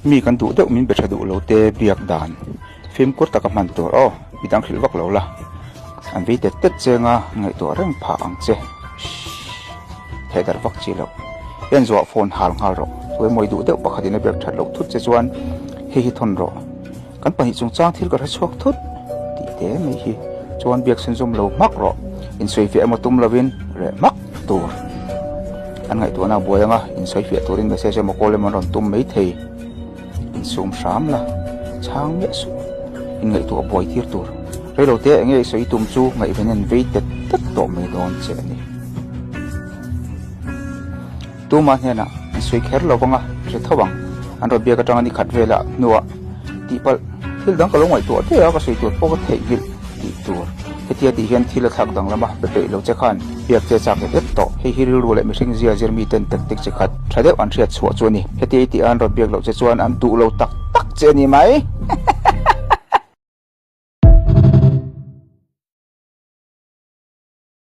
mi kan du deuh min be tha du lo te biak dan phim kur taka man tur o bidang khil vak lo la an vi tet chenga ngai to reng pha ang che he dar vak chi lo yan zo phone hal ngal ro toy moi du deuh pakhatina bek that lo thut che chuan hi thon ro kan pahi chung chang thil ka chok thut ti te mai hi chuan bek sen zum lo mak ro in soi fi amatum lovin re mak tur an ngai to na boyanga in soi fi turin da se mo kole mon ron tum mai thei in sum sam la chang me su in ngai to boy thir tur re lo te ngai soi tum chu ngai venen ve tet tat to me don che ni tu ma hena in soi kher lo banga je thawang an ro bia ka tang ani khat vela nuwa ti pal thil dang ka lo ngai to te ka soi tur po ka thei gil ti tur hetia ti hian thila thak dang lama pe lo che khan biak che chak et to he hi ru le mishing zia zir mi ten tak tik che khat thade an thriat chhuwa chu ni hetia ti an ro biak lo che chuan an tu lo tak tak che ni mai